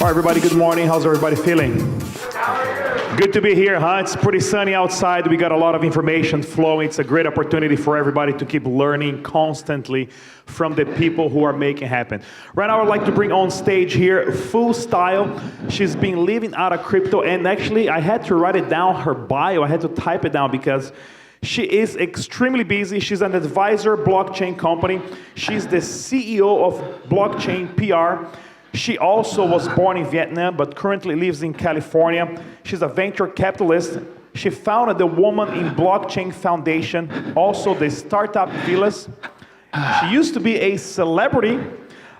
Hi, everybody. Good morning. How's everybody feeling? Good to be here, huh? It's pretty sunny outside. We got a lot of information flowing. It's a great opportunity for everybody to keep learning constantly from the people who are making happen. Right now, I'd like to bring on stage here Full Style. She's been living out of crypto, and actually, I had to write it down, her bio. I had to type it down because she is extremely busy. She's an advisor blockchain company. She's the CEO of Blockchain PR. She also was born in Vietnam, but currently lives in California. She's a venture capitalist. She founded the Woman in Blockchain Foundation, also the Startup Villas. She used to be a celebrity,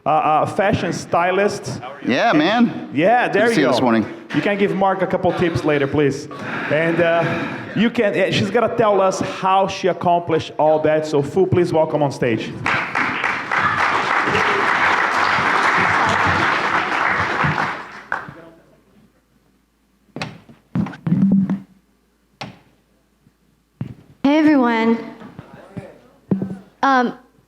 fashion stylist. Yeah, man. Yeah, there you go. This morning. You can give Mark a couple tips later, please. And you can. She's gonna tell us how she accomplished all that. So, Fu, please welcome on stage. Hey everyone.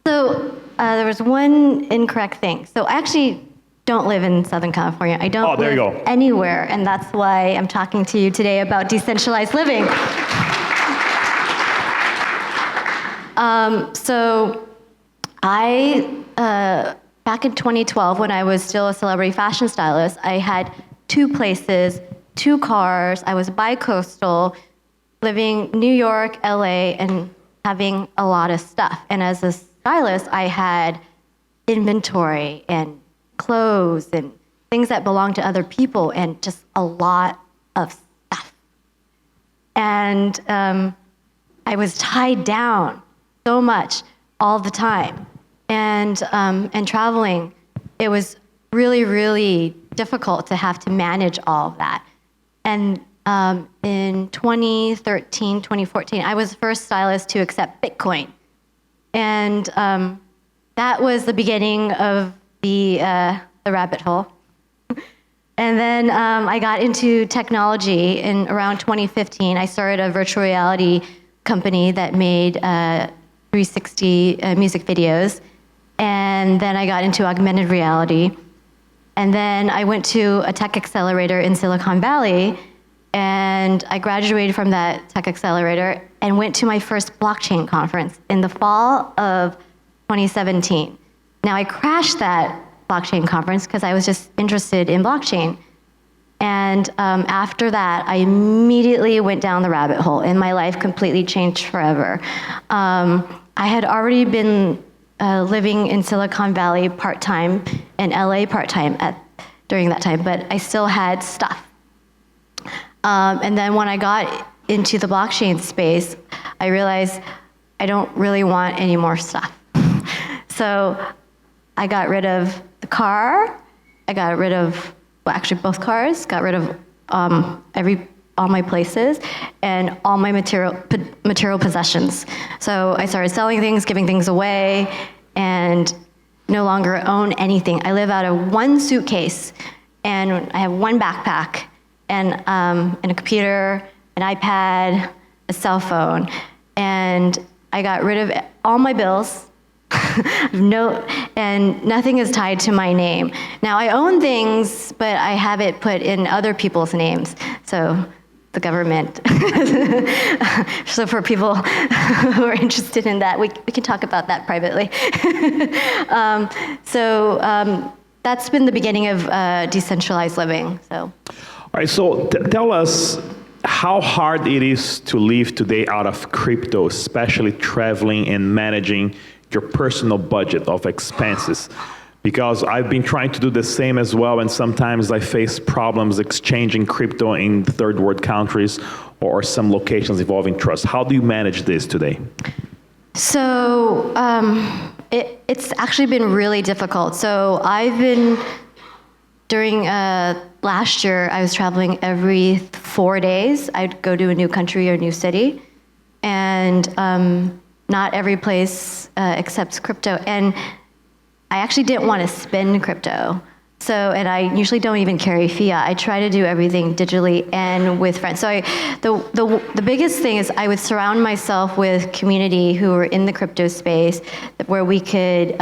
There was one incorrect thing. So I actually don't live in Southern California. I don't live anywhere, and that's why I'm talking to you today about decentralized living. Back in 2012, when I was still a celebrity fashion stylist, I had 2 places, 2 cars. I was bi-coastal, living New York, LA, and having a lot of stuff. And as a stylist, I had inventory and clothes and things that belonged to other people and just a lot of stuff. And I was tied down so much all the time. And traveling, it was really, really difficult to have to manage all of that. And in 2013, 2014, I was the first stylist to accept Bitcoin. And that was the beginning of the rabbit hole. And then I got into technology in around 2015. I started a virtual reality company that made 360 music videos. And then I got into augmented reality. And then I went to a tech accelerator in Silicon Valley, and I graduated from that tech accelerator and went to my first blockchain conference in the fall of 2017. Now, I crashed that blockchain conference because I was just interested in blockchain. And after that, I immediately went down the rabbit hole, and my life completely changed forever. I had already been living in Silicon Valley part-time and LA part-time during that time, but I still had stuff. And then when I got into the blockchain space, I realized I don't really want any more stuff. So I got rid of the car, I got rid of, well, actually both cars, got rid of all my places and all my material possessions. So I started selling things, giving things away, and no longer own anything. I live out of 1 suitcase, and I have 1 backpack, and a computer, an iPad, a cell phone, and I got rid of all my bills. And nothing is tied to my name. Now I own things, but I have it put in other people's names. So the government. So for people who are interested in that, we can talk about that privately. That's been the beginning of decentralized living. So. All right, so tell us how hard it is to live today out of crypto, especially traveling and managing your personal budget of expenses. Because I've been trying to do the same as well, and sometimes I face problems exchanging crypto in third world countries or some locations involving trust. How do you manage this today? So it's actually been really difficult. So during last year, I was traveling every 4 days. I'd go to a new country or a new city, and not every place accepts crypto. And I actually didn't want to spend crypto. And I usually don't even carry fiat. I try to do everything digitally and with friends. So the biggest thing is I would surround myself with community who were in the crypto space where we could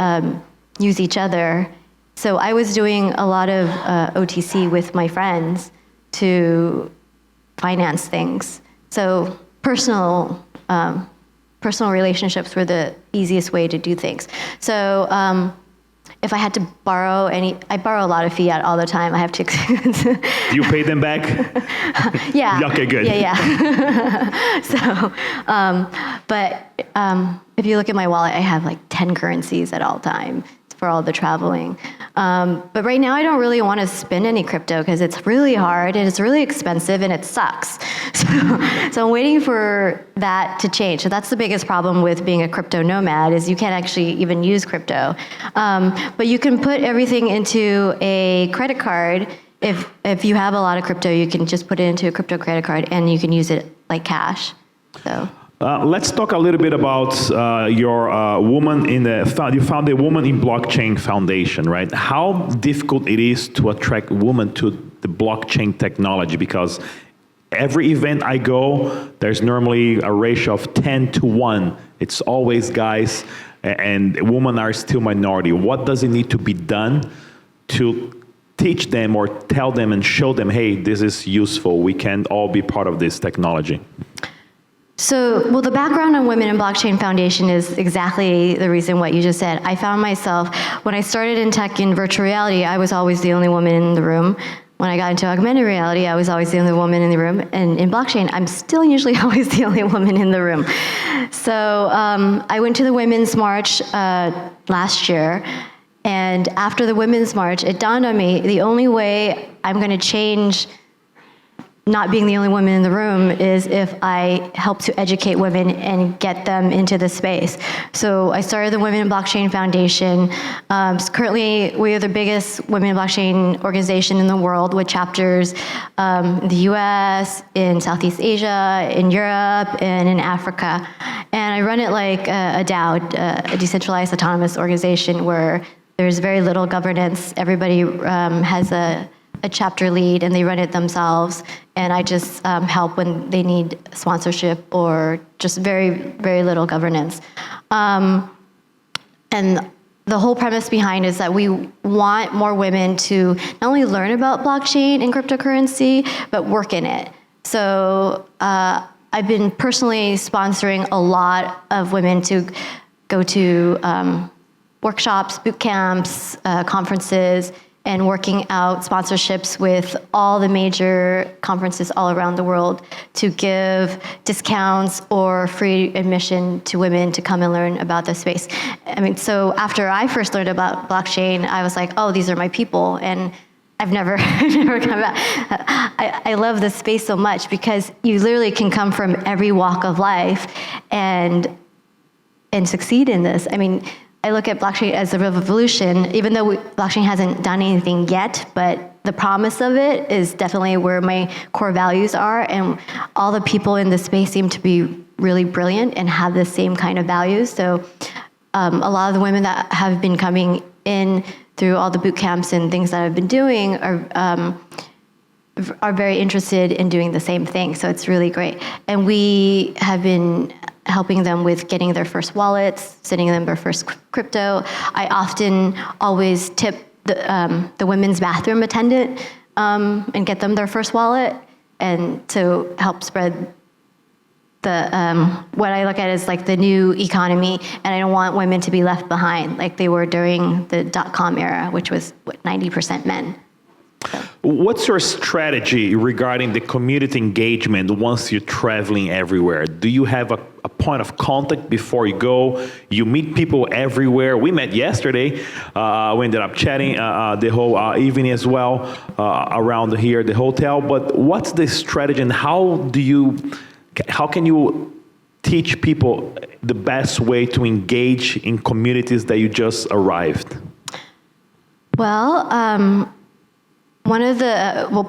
use each other So I was doing a lot of OTC with my friends to finance things. So personal relationships were the easiest way to do things. So if I had to borrow I borrow a lot of fiat all the time. I have to. Do you pay them back? Yeah. Okay, good. Yeah. So, if you look at my wallet, I have like 10 currencies at all time for all the traveling. But right now I don't really want to spend any crypto because it's really hard and it's really expensive and it sucks. So I'm waiting for that to change. So that's the biggest problem with being a crypto nomad is you can't actually even use crypto. But you can put everything into a credit card. If you have a lot of crypto, you can just put it into a crypto credit card and you can use it like cash. So. Let's talk a little bit about your you found a Woman in Blockchain Foundation, right? How difficult it is to attract women to the blockchain technology, because every event I go, there's normally a ratio of 10-1. It's always guys, and women are still minority. What does it need to be done to teach them or tell them and show them, hey, this is useful, we can all be part of this technology? So, well, the background on Women in Blockchain Foundation is exactly the reason what you just said. I found myself, when I started in tech and virtual reality, I was always the only woman in the room. When I got into augmented reality, I was always the only woman in the room. And in blockchain, I'm still usually always the only woman in the room. So I went to the Women's March last year. And after the Women's March, it dawned on me, the only way I'm going to change not being the only woman in the room is if I help to educate women and get them into the space. So I started the Women in Blockchain Foundation. So currently, we are the biggest women in blockchain organization in the world with chapters in the US, in Southeast Asia, in Europe, and in Africa. And I run it like a DAO, a decentralized autonomous organization where there's very little governance. Everybody has a chapter lead and they run it themselves, and I just help when they need sponsorship or just very, very little governance. And the whole premise behind is that we want more women to not only learn about blockchain and cryptocurrency, but work in it. So I've been personally sponsoring a lot of women to go to workshops, boot camps, conferences, and working out sponsorships with all the major conferences all around the world to give discounts or free admission to women to come and learn about the space. I mean, so after I first learned about blockchain, I was like, oh, these are my people. And I've never come back. I love this space so much because you literally can come from every walk of life and succeed in this. I mean, I look at blockchain as a revolution, even though blockchain hasn't done anything yet, but the promise of it is definitely where my core values are, and all the people in the space seem to be really brilliant and have the same kind of values. So a lot of the women that have been coming in through all the boot camps and things that I've been doing are very interested in doing the same thing. So it's really great. And we have been helping them with getting their first wallets, sending them their first crypto. I often always tip the women's bathroom attendant and get them their first wallet, and to help spread the what I look at as like the new economy. And I don't want women to be left behind like they were during the .com era, which was 90% men. So. What's your strategy regarding the community engagement once you're traveling everywhere? Do you have a point of contact before you go? You meet people everywhere. We met yesterday. We ended up chatting the whole evening as well around here at the hotel. But what's the strategy, and how can you teach people the best way to engage in communities that you just arrived? Well,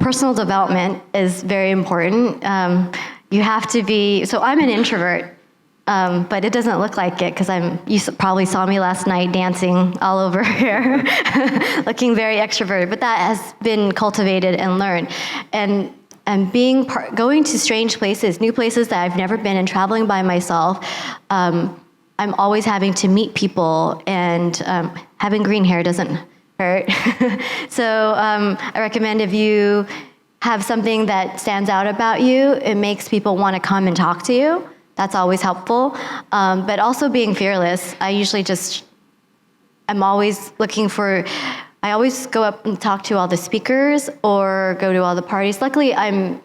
personal development is very important. You have to be, so I'm an introvert, but it doesn't look like it because you probably saw me last night dancing all over here, looking very extroverted, but that has been cultivated and learned. And going to strange places, new places that I've never been, and traveling by myself, I'm always having to meet people, and having green hair doesn't hurt. So I recommend if you have something that stands out about you, it makes people want to come and talk to you. That's always helpful. But also being fearless. I'm always looking for, I always go up and talk to all the speakers or go to all the parties. Luckily, I'm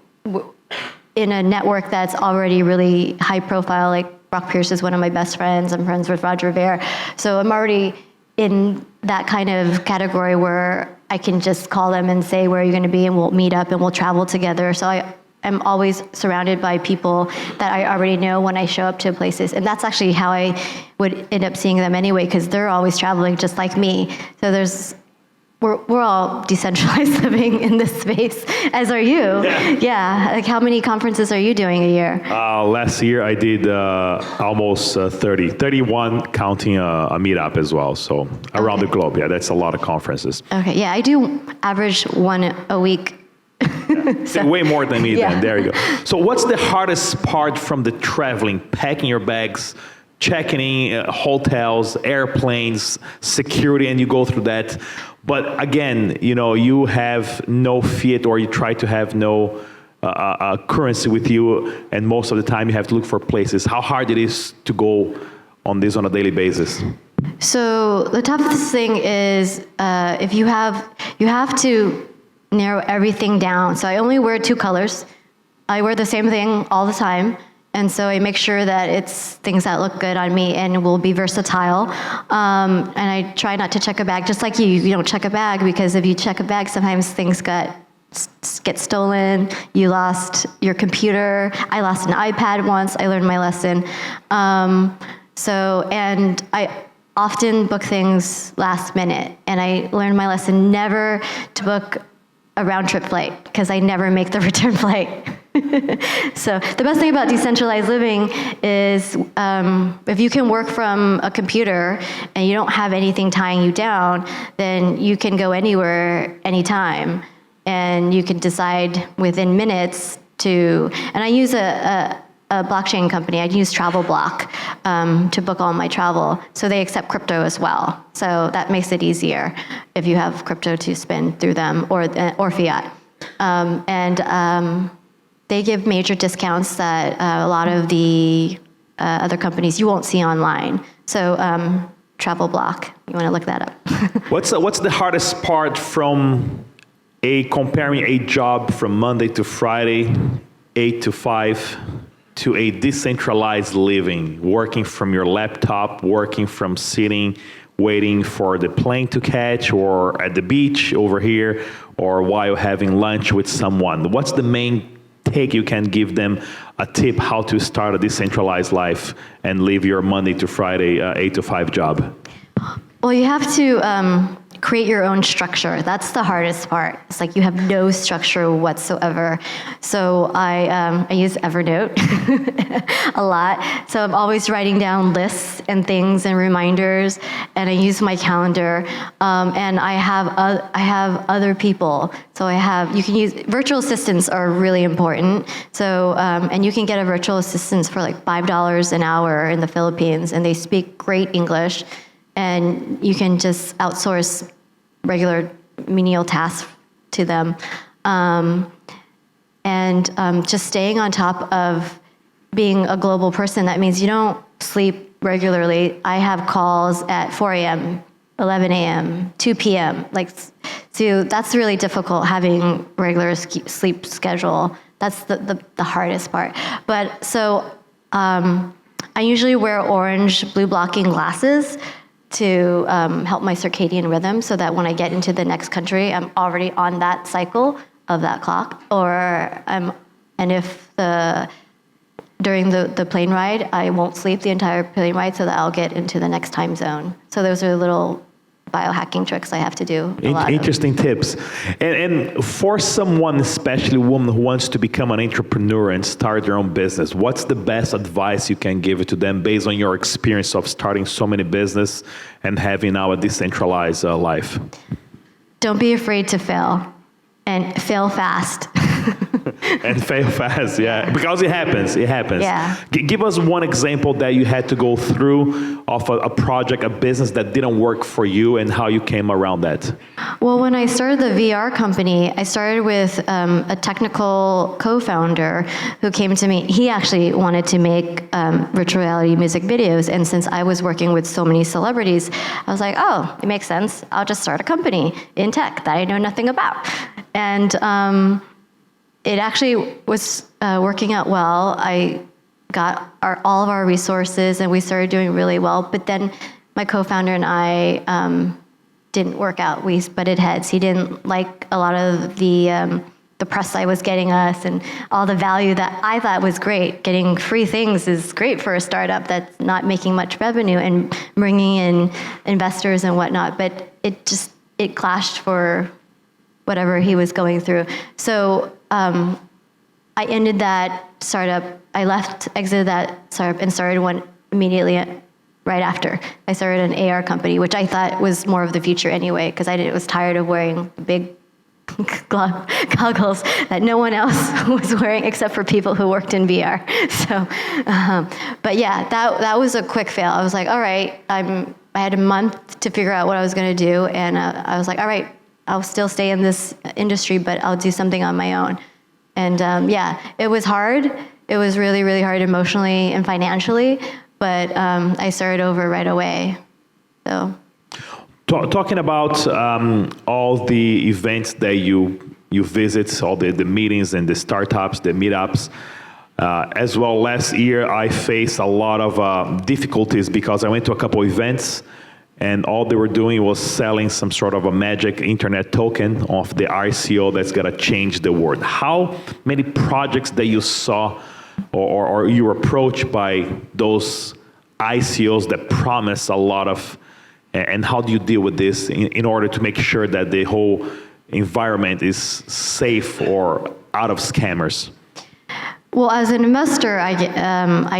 in a network that's already really high profile. Like Brock Pierce is one of my best friends. I'm friends with Roger Ver. So I'm already in that kind of category where I can just call them and say, where are you going to be? And we'll meet up and we'll travel together. So I'm always surrounded by people that I already know when I show up to places. And that's actually how I would end up seeing them anyway, because they're always traveling just like me. So we're all decentralized living in this space, as are you. Yeah. Like how many conferences are you doing a year? Last year I did almost 31 counting a meetup as well. So around the globe, yeah, that's a lot of conferences. Okay, yeah, I do average one a week. So way more than me then, there you go. So what's the hardest part from the traveling, packing your bags, checking in hotels, airplanes, security, and you go through that. But again, you have no fiat or you try to have no currency with you, and most of the time you have to look for places. How hard it is to go on this on a daily basis? So the toughest thing is if you have to narrow everything down. So I only wear 2 colors. I wear the same thing all the time. And so I make sure that it's things that look good on me and will be versatile. And I try not to check a bag, just like you don't check a bag, because if you check a bag, sometimes things get stolen. You lost your computer. I lost an iPad once. I learned my lesson. And I often book things last minute. And I learned my lesson never to book a round trip flight, because I never make the return flight. So the best thing about decentralized living is if you can work from a computer and you don't have anything tying you down, then you can go anywhere, anytime, and you can decide within minutes to, and I use a blockchain company. I use TravelBlock to book all my travel. So they accept crypto as well. So that makes it easier if you have crypto to spend through them or fiat. They give major discounts that a lot of the other companies you won't see online. So TravelBlock, you want to look that up. What's the hardest part from comparing a job from Monday to Friday, 8 to 5, to a decentralized living, working from your laptop, working from sitting, waiting for the plane to catch, or at the beach over here, or while having lunch with someone? What's the main take you can give them, a tip how to start a decentralized life and live your Monday to Friday 8 to 5 job? Well, you have to create your own structure. That's the hardest part. It's like you have no structure whatsoever. So I use Evernote a lot. So I'm always writing down lists and things and reminders, and I use my calendar. And I have other people. So you can use virtual assistants are really important. So and you can get a virtual assistant for like $5 an hour in the Philippines, and they speak great English. And you can just outsource regular menial tasks to them. Just staying on top of being a global person, that means you don't sleep regularly. I have calls at 4 a.m., 11 a.m., 2 p.m. So that's really difficult, having regular sleep schedule. That's the hardest part. But so I usually wear orange blue blocking glasses to help my circadian rhythm, so that when I get into the next country, I'm already on that cycle of that clock. During the plane ride, I won't sleep the entire plane ride, so that I'll get into the next time zone. So those are little biohacking tricks I have to do. Interesting tips. And for someone, especially a woman who wants to become an entrepreneur and start their own business, what's the best advice you can give to them based on your experience of starting so many business and having now a decentralized life? Don't be afraid to fail, and fail fast. And fail fast, yeah. Because it happens. Yeah. Give us one example that you had to go through of a project, a business that didn't work for you, and how you came around that. Well, when I started the VR company, I started with a technical co-founder who came to me. He actually wanted to make virtual reality music videos, and since I was working with so many celebrities, I was like, oh, it makes sense. I'll just start a company in tech that I know nothing about. And it actually was working out well. I got all of our resources, and we started doing really well. But then my co-founder and I didn't work out. We butted heads. He didn't like a lot of the press I was getting us and all the value that I thought was great. Getting free things is great for a startup that's not making much revenue and bringing in investors and whatnot. But it clashed for whatever he was going through. So I ended that startup. I exited that startup and started one immediately right after. I started an AR company, which I thought was more of the future anyway, because I was tired of wearing big goggles that no one else was wearing except for people who worked in VR. So, but yeah, that was a quick fail. I was like, all right, I had a month to figure out what I was going to do, and I was like, all right, I'll still stay in this industry, but I'll do something on my own. And yeah, it was hard. It was really, really hard emotionally and financially, but I started over right away. So. Talking about all the events that you visit, all the meetings and the startups, the meetups, as well, last year I faced a lot of difficulties because I went to a couple events and all they were doing was selling some sort of a magic internet token of the ICO that's going to change the world. How many projects that you saw or you were approached by those ICOs that promise a lot of, and how do you deal with this in order to make sure that the whole environment is safe or out of scammers? Well, as an investor, I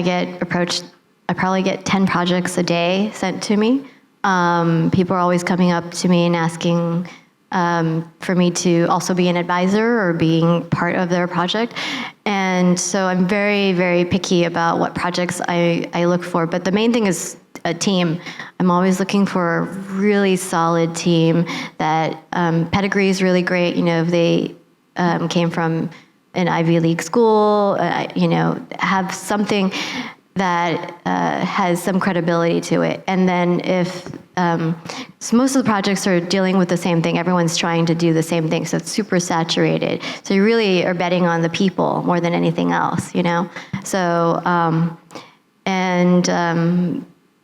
get approached. I probably get 10 projects a day sent to me. People are always coming up to me and asking for me to also be an advisor or being part of their project. And so I'm very, very picky about what projects I look for. But the main thing is a team. I'm always looking for a really solid team that pedigree is really great. You know, if they came from an Ivy League school, you know, have something that has some credibility to it. And then if, so most of the projects are dealing with the same thing, everyone's trying to do the same thing, so it's super saturated. So you really are betting on the people more than anything else, you know? So,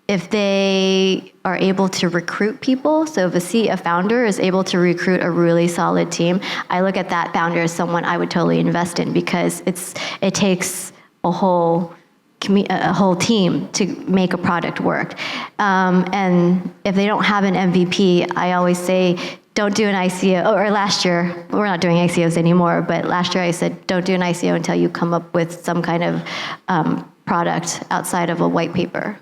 if they are able to recruit people, so if a founder is able to recruit a really solid team, I look at that founder as someone I would totally invest in, because it takes a whole team to make a product work. And if they don't have an MVP, I always say, don't do an ICO, or last year, we're not doing ICOs anymore, but last year I said, don't do an ICO until you come up with some kind of product outside of a white paper.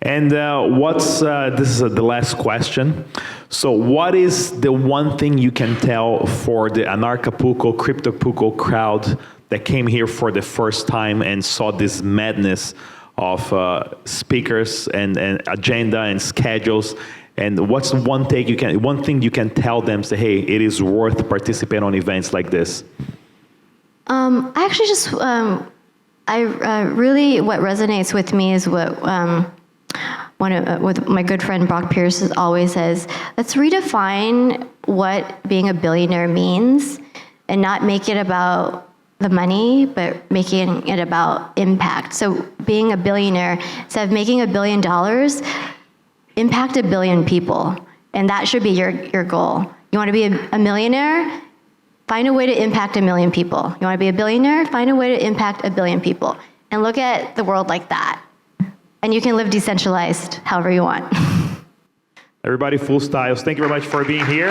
And this is the last question. So what is the one thing you can tell for the Anarchapulco, Cryptopulco crowd that came here for the first time and saw this madness of speakers and agenda and schedules? And what's one thing you can tell them, say, hey, it is worth participating on events like this? I actually just, really what resonates with me is what with my good friend Brock Pierce always says, let's redefine what being a billionaire means and not make it about the money, but making it about impact. So being a billionaire, instead of making $1 billion, impact 1 billion people. And that should be your goal. You want to be a millionaire? Find a way to impact 1 million people. You want to be a billionaire? Find a way to impact 1 billion people. And look at the world like that. And you can live decentralized however you want. Everybody, full styles. Thank you very much for being here.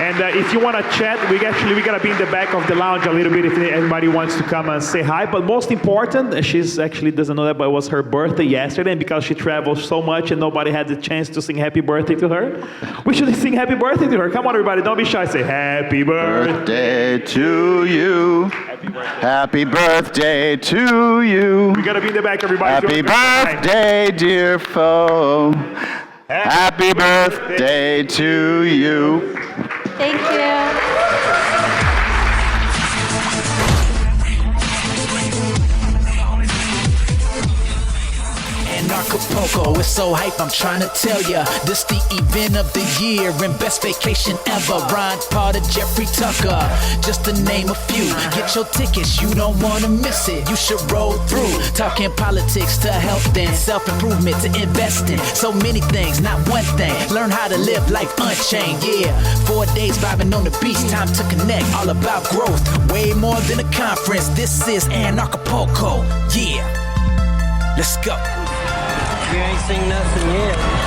And if you want to chat, we're going to be in the back of the lounge a little bit if anybody wants to come and say hi. But most important, she's actually doesn't know that, but it was her birthday yesterday. And because she travels so much and nobody had the chance to sing happy birthday to her, we should sing happy birthday to her. Come on, everybody. Don't be shy. Say happy birthday to you. Happy birthday to you. We got to be in the back, everybody. Happy birthday, dear foe. Happy birthday to you. Thank you. Anarchapulco, it's so hype, I'm trying to tell ya. This the event of the year and best vacation ever. Ron Paul to Jeffrey Tucker, just to name a few. Get your tickets, you don't wanna miss it. You should roll through, talking politics to health and self-improvement to investing. So many things, not one thing. Learn how to live life unchained, yeah. 4 days vibing on the beach, time to connect, all about growth. Way more than a conference, this is Anarchapulco, yeah. Let's go. You ain't seen nothing yet.